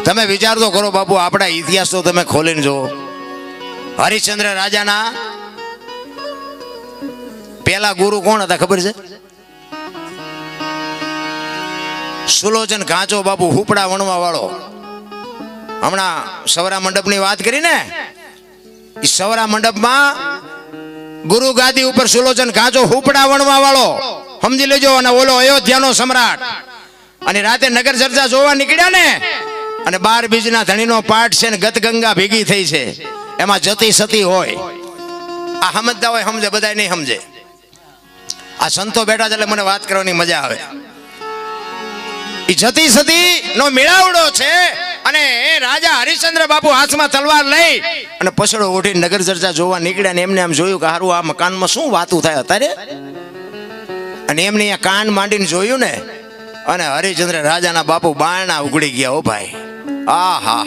તમે વિચાર તો કરો બાપુ, આપણા ઇતિહાસ તો તમે ખોલીને જુઓ. હરિશ્ચંદ્ર રાજાના પેલા ગુરુ કોણ હતા ખબર છે? સુલોચન કાંચો બાપુ, હુપડા વણવા વાળો. હમણાં સવરા મંડપની વાત કરી ને, એ સવરા મંડપમાં ગુરુ ગાદી ઉપર સુલોચન કાંચો હુપડા વણવા વાળો, સમજી લેજો. અને ઓલો અયોધ્યાનો સમ્રાટ. અને રાતે નગર ચર્ચા જોવા નીકળ્યા ને, અને 12 બીજના ધણીનો પાઠ છે ને ગત ગંગા ભેગી થઈ છે, એમાં જતી સતી હોય. આ સમજતા હોય સમજે, બધા નહીં સમજે. આ સંતો બેઠા છે એટલે મને વાત કરવાની મજા આવે. એ જતી સતી નો મેળાવડો છે. અને રાજા હરિશ્ચંદ્ર બાપુ હાથમાં તલવાર લઈ અને પછડો ઓઢી નગર ચર્ચા જોવા નીકળ્યા. ને એમને આમ જોયું કે હારું આ મકાનમાં શું વાતું થાય અત્યારે. અને એમને અહીંયા કાન માંડીને જોયું ને, અને હરિશ્ચંદ્ર રાજાના બાપુ બારણા ઉગડી ગયા. ઓ ભાઈ, આ હા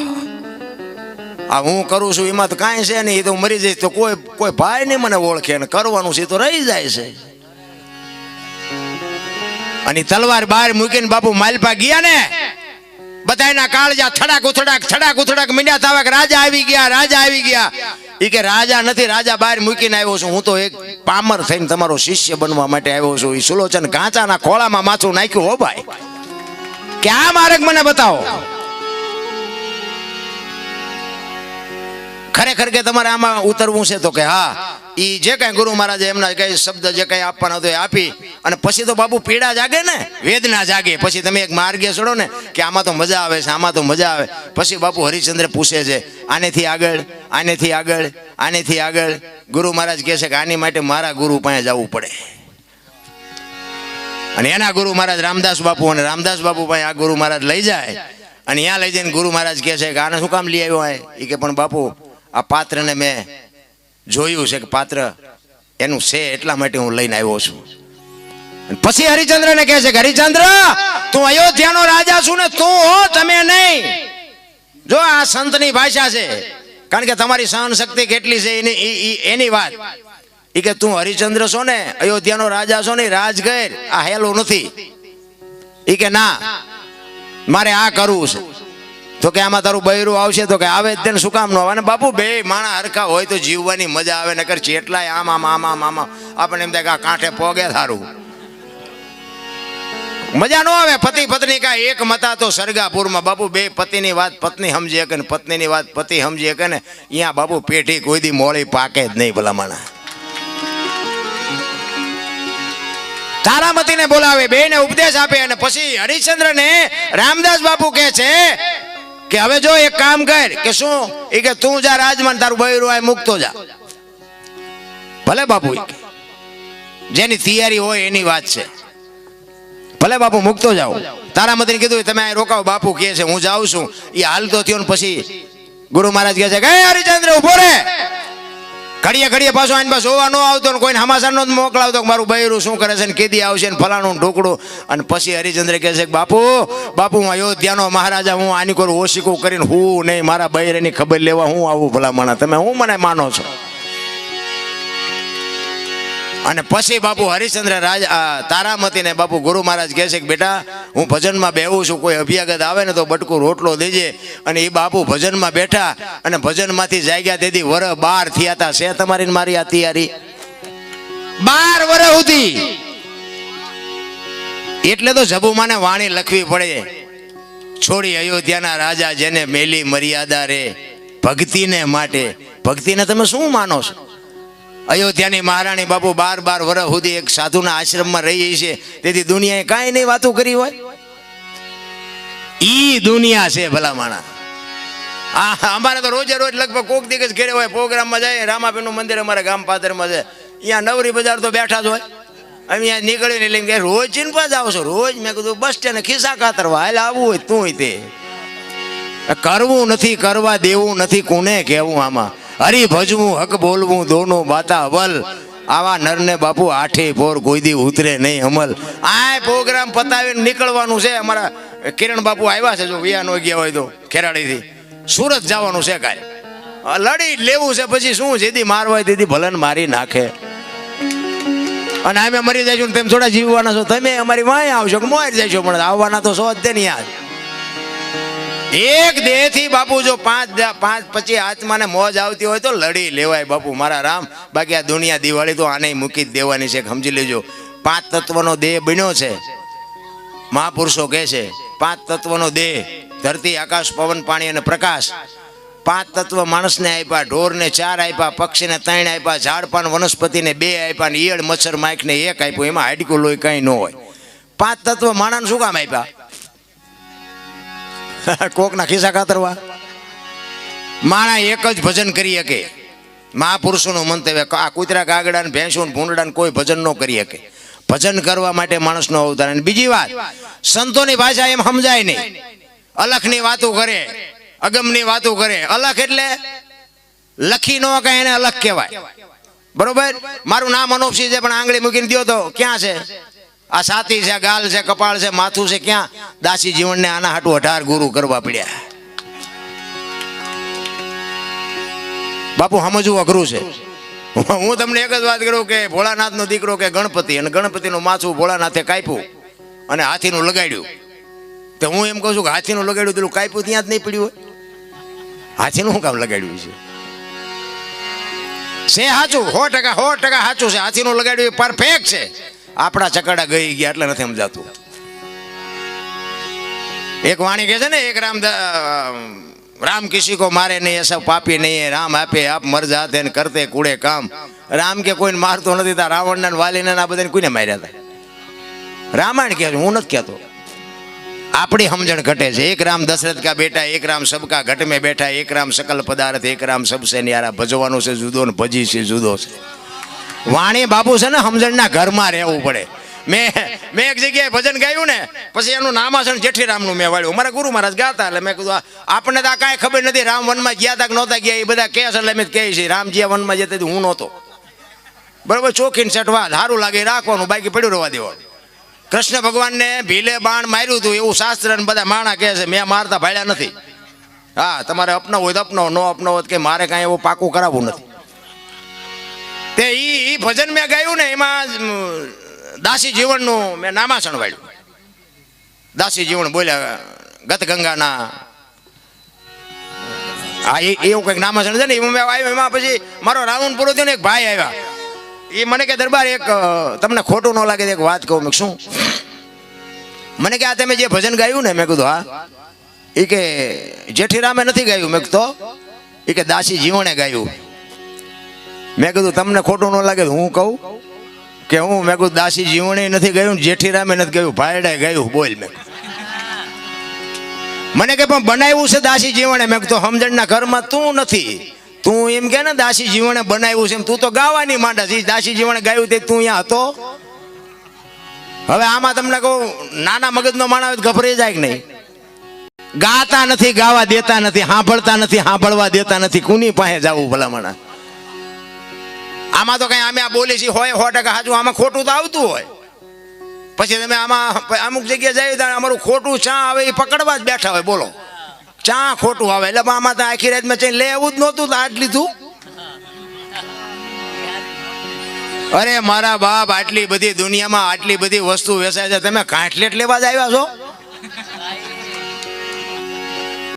આ હું કરું છું એમાં તો કાંઈ છે નહીં, એ તો મરી જઈશ તો કોઈ ભાઈ નહીં મને ઓળખે, અને કરવાનું છે તો રહી જાય છે. અને તલવાર બહાર મૂકીને બાપુ માલપા ગયા ને, બધાના કાળજા થડાક ઉથડાક મીંડ્યા થવા કે રાજા આવી ગયા, રાજા આવી ગયા. એ કે રાજા નથી, રાજા બહાર મૂકીને આવ્યો છું. હું તો એક પામર થઈને તમારો શિષ્ય બનવા માટે આવ્યો છું. એ સુલોચન કાંચાના ખોળામાં માથું નાખ્યું. હો ભાઈ, કે આ માર્ગ મને બતાવો. ખરેખર કે તમારે આમાં ઉતરવું છે તો કે હા. એ જે કઈ ગુરુ મહારાજે એમના કઈ શબ્દ જે કઈ આપવાનો હતો એ આપી. અને પછી તો બાપુ પીડા જાગે ને, વેદના જાગે. પછી તમે એક માર્ગે ચડો ને કે આમાં તો મજા આવે છે, આમાં તો મજા આવે. પછી બાપુ હરિશ્ચંદ્ર પૂછે છે આનેથી આગળ, આનેથી આગળ, આનેથી આગળ. ગુરુ મહારાજ કહે છે કે આની માટે મારા ગુરુ પાસે જવું પડે. અને એના ગુરુ મહારાજ રામદાસ બાપુ, અને રામદાસ બાપુ પાસે આ ગુરુ મહારાજ લઈ જાય. અને ત્યાં લઈ જઈને ગુરુ મહારાજ કહે છે કે આને શું કામ લઈ આવ્યો હોય? એ કે પણ બાપુ આ પાત્રને મેં જોયું છે કે પાત્ર એનું છે, એટલા માટે હું લઈને આવ્યો છું. પછી હરિશ્ચંદ્ર ને કહે છે કે હરિશ્ચંદ્ર, તું અયોધ્યાનો રાજા છું ને, તું હો, તમે નહીં. જો આ સંતની ભાષા છે, કારણ કે તમારી સહન શક્તિ કેટલી છે એની વાત. એ કે તું હરિશ્ચંદ્ર છો ને, અયોધ્યાનો રાજા છો ને, રાજ કર, આ હેલું નથી. એ કે ના, મારે આ કરવું છે. તો કે આમાં તારું બૈરું આવશે? તો કે આવે જ તેને, શું કામ ન આવે? અને બાપુ બે માણા હરખા હોય તો જીવવાની મજા આવે. નકર ચેટલાય આમ આમ આમ આમ આમ આપણે એમ થાય કે આ કાંઠે પોગે સારું, મજા ન આવે. પતિ પત્ની કા એક મતા તો સરગાપુરમાં. બાપુ બે પતિની વાત પત્ની સમજી શકે ને પત્નીની વાત પતિ સમજી શકે ને, અહીંયા બાપુ પેઢી કોઈ દી મોળી પાકે જ નહીં. ભલા માણા તારામતીને બોલાવે, બેને ઉપદેશ આપે. અને પછી હરિશ્ચંદ્ર ને રામદાસ બાપુ કહે છે કે હવે જો એક કામ કર. કે શું? એ કે તું જા રાજમાન, તારું બૈરું આ મૂકતો જા. ભલે બાપુ, જેની તૈયારી હોય એની વાત છે. ભલે બાપુ મૂકતો જાઓ. તારામતીને કીધું તમે અહીં રોકાવ. બાપુ કહે છે હું જાઉં છું. એ હાલતો થયો ને પછી ગુરુ મહારાજ કહે છે કે હરિશ્ચંદ્ર ઉભો રે. ઘડીએ ઘડીએ પાછો આને પાછો જોવા ન આવતો ને કોઈને સમાચાર નો મોકલાવતો કે મારું બૈરું શું કરે છે ને કેદી આવશે ને ફલાણું ઢોકડું. અને પછી હરિશ્ચંદ્ર કહે છે કે બાપુ હું અયોધ્યાનો મહારાજા, હું આની કોઈ ઓશિકું કરીને હું નહીં, મારા બૈરાની ખબર લેવા હું આવું. ભલા માણા તમે હું મને માનો છો? અને પછી બાપુ હરિશ્ચંદ્ર તારામતીને બાપુ ગુરુ મહારાજ કહે છે કે બેટા હું ભજનમાં બેહું છું, કોઈ અભ્યાગત આવે ને તો બટકું રોટલો દેજે. અને એ બાપુ ભજનમાં બેઠા અને ભજનમાંથી જાગ્યા તેથી વર 12 થયા હતા. છે તમારી મારી આ તૈયારી 12 વર સુધી. એટલે તો જબુમાને વાણી લખવી પડે, છોડી અયોધ્યાના રાજા જેને મેલી મર્યાદા રે ભક્તિને માટે. ભક્તિને તમે શું માનો છો? અયોધ્યાની મહારાણી બાપુ 12 વર્ષ સુધી એક સાધુના આશ્રમમાં રહી છે, તેથી દુનિયાએ કાંઈ નહીં વાતો કરી હોય. ઈ દુનિયા છે ભલા માણા. અમારે તો રોજે રોજ લગભગ કોક દિવસ ઘરે હોય, પ્રોગ્રામમાં જાય. રામાપીરનું મંદિર અમારા ગામ પાદરમાં છે, અહીંયા નવરી બજાર તો બેઠા જ હોય. અહીંયા નીકળીને લઈને રોજ ચીનપા જાવ છો? રોજ. મેં કીધું બસ સ્ટેન્ડ ખિસ્સા કાતરવા હાલ આવવું હોય તું તે. કરવું નથી, કરવા દેવું નથી, કોને કહેવું? આમાં હરી ભજવું, હક બોલવું, દોનો બાતા અવલ. આવા નરને બાપુ આઠે પોર કોઈ દી ઉતરે નહીં અમલ. આ પ્રોગ્રામ પતાવીને નીકળવાનું છે. અમારા કિરણ બાપુ આવ્યા છે, જો વિયા નો ગયા હોય તો ખેરાડીથી સુરત જવાનું છે. કાંઈ લડી લેવું છે. પછી શું જેથી મારવાય તેથી ભલન મારી નાખે. અને અમે મરી જઈશું તેમ થોડા જીવવાના છો? તમે અમારી વાંય આવશો કે મોર જઈશો, પણ આવવાના તો સો જ નહીં. યાદ એક દેહ થી બાપુ જો પાંચ પછી આત્માને મોજ આવતી હોય તો લડી લેવાય બાપુ મારા રામ. બાકી આ દુનિયા દિવાળી તો આને મૂકી જ દેવાની છે, સમજી લેજો. 5 તત્વનો દેહ બન્યો છે. મહાપુરુષો કહે છે 5 તત્વનો દેહ, ધરતી આકાશ પવન પાણી અને પ્રકાશ. 5 તત્વ માણસને આપ્યા, ઢોરને 4 આપ્યા, પક્ષીને 3 આપ્યા, ઝાડ પાન વનસ્પતિને 2 આપ્યા, ને ઈયળ મચ્છર માખને 1 આપ્યું. એમાં હાડકું લોહી કઈ ન હોય. 5 તત્વ માણસને શું કામ આપ્યા? કોકના ખિસ્સા કાતરવા? માણા એક જ ભજન કરી શકે. મહાપુરુષોનું મંતવ્ય, આ કૂતરા કાગડા ને ભેંસું ભૂંડડા ને કોઈ ભજન ન કરી શકે. ભજન કરવા માટે માણસનો અવતાર. અને બીજી વાત, સંતોની ભાષા એમ સમજાય નહીં. અલખની વાતો કરે, અગમની વાતો કરે. અલખ એટલે લખી નો કઈ, એને અલખ કહેવાય. બરોબર? મારું નામ અનોપસિંહ છે, પણ આંગળી મૂકીને દો તો ક્યાં છે? આ છાતી છે, ગાલ છે, કપાળ છે, માથું છે, ક્યાં? દાસી જીવનને આના હાટુ 18 ગુરુ કરવા પડ્યા. બાપુ સમજવું અઘરું છે. હું તમને એક જ વાત કરું કે ભોળાનાથનો દીકરો કે ગણપતિ, અને ગણપતિનું માથું ભોળાનાથે કાપ્યું અને હાથીનું લગાડ્યું. તો હું એમ કહું છું કે હાથીનું લગાડ્યું પેલું કાપ્યું ત્યાં જ નહીં પડ્યું હોય? હાથીનું શું કામ લગાડ્યું છે? સાચું, 100% સાચું છે. હાથીનું લગાડ્યું એ પરફેક્ટ છે. આપણા ચકડા ગઈ ગયા એટલે નથી સમજાતું. એક વાણી કહે છે ને, એક રામ કિસી કો મારે નહીં, એસા પાપી નહીં, રામ આપે આપ મર જાતે ને કરતે કુડે કામ. રામ કે કોઈને મારતો નથી. તા રાવણના ને વાલીના આ બધાને કોઈને માર્યા હતા? રામાયણ કહે છે, હું નથી કહેતો. આપણી સમજણ ઘટે છે. એક રામ દશરથ કા બેટા, એક રામ સબકા ઘટ में બેઠા, એક રામ सकल पदार्थ, એક રામ सबसे न्यारा. ભજવાનું છે જુદો ને ભજી છે જુદો છે. વાણી બાપુ છે ને સમજણના ઘરમાં રહેવું પડે. મેં એક જગ્યાએ ભજન ગાયું ને, પછી એનું નામાસણ જેઠીરામનું મેં વાળ્યું. મારા ગુરુ મહારાજ ગાતા, એટલે મેં કીધું આપણને તો આ કાંઈ ખબર નથી રામ વનમાં ગયા તા કે નહોતા ગયા. એ બધા કહે છે એટલે મેં કહે છે રામજી વનમાં જતા હું નહોતો. બરોબર? ચોખીને સેટવા સારું લાગે રાખવાનું, બાકી પડ્યું રહેવા દેવાનું. કૃષ્ણ ભગવાનને ભીલે બાણ માર્યું હતું એવું શાસ્ત્ર ને બધા માણા કહે છે. મેં મારતા ભાળ્યા નથી. હા, તમારે અપનાવ હોય તો અપનાવો, ન અપનાવો કે મારે કાંઈ એવું પાકું કરાવવું નથી. તે ઈ ભજન મેં ગાયું ને, એમાં દાસી જીવનનું મેં નામાસણ વાળ્યું. દાસી જીવન બોલ્યા ગત ગંગાના, હા એવું કંઈક નામાસણ છે ને. એમાં મેં આવ્યો. એમાં પછી મારો રાઉન્ડ પૂરો થયો ને, એક ભાઈ આવ્યા. એ મને કે દરબાર એક તમને ખોટું ન લાગે એક વાત કહું. મેં શું? મને કે આ તમે જે ભજન ગાયું ને, મેં કીધું હા. એ કે જેઠીરામે નથી ગાયું. મેં તો એ કે દાસી જીવણે ગાયું. મેં કીધું તમને ખોટું ન લાગે હું કહું કે હું? મેં કીધું દાસી જીવણે નથી ગાયું, જેઠીરામે નથી ગાયું, ભાઈડાએ ગાયું. બોલ. મેં મને કે પણ બનાવ્યું છે દાસી જીવણે. મેં કીધું સમજણના ઘરમાં તું નથી. તું એમ કે ને દાસી જીવણે બનાવ્યું છે એમ, તું તો ગાવાની માંડા છે. દાસી જીવણે ગાયું તે તું અહીંયા હતો? હવે આમાં તમને કહું, નાના મગજનો માણસ હોય તો ગભરાઈ જાય કે નહીં? ગાતા નથી, ગાવા દેતા નથી, સાંભળતા નથી, સાંભળવા દેતા નથી. કોની પાસે જવું ભલામણા? આમાં તો કઈ અમે આ બોલી છીએ હોય 100% સાચું. આમાં ખોટું તો આવતું હોય. પછી તમે આમાં અમુક જગ્યાએ જાય તો અમારું ખોટું ચા આવે એ પકડવા જ બેઠા હોય. બોલો, ચા ખોટું આવે એટલે આમાં તો આખી રાતમાં ચા લે એવું જ નહોતું, આજ લીધું. અરે મારા બાપ, આટલી બધી દુનિયામાં આટલી બધી વસ્તુ વેચાય છે, તમે કાંઠલેટ લેવા જ આવ્યા છો?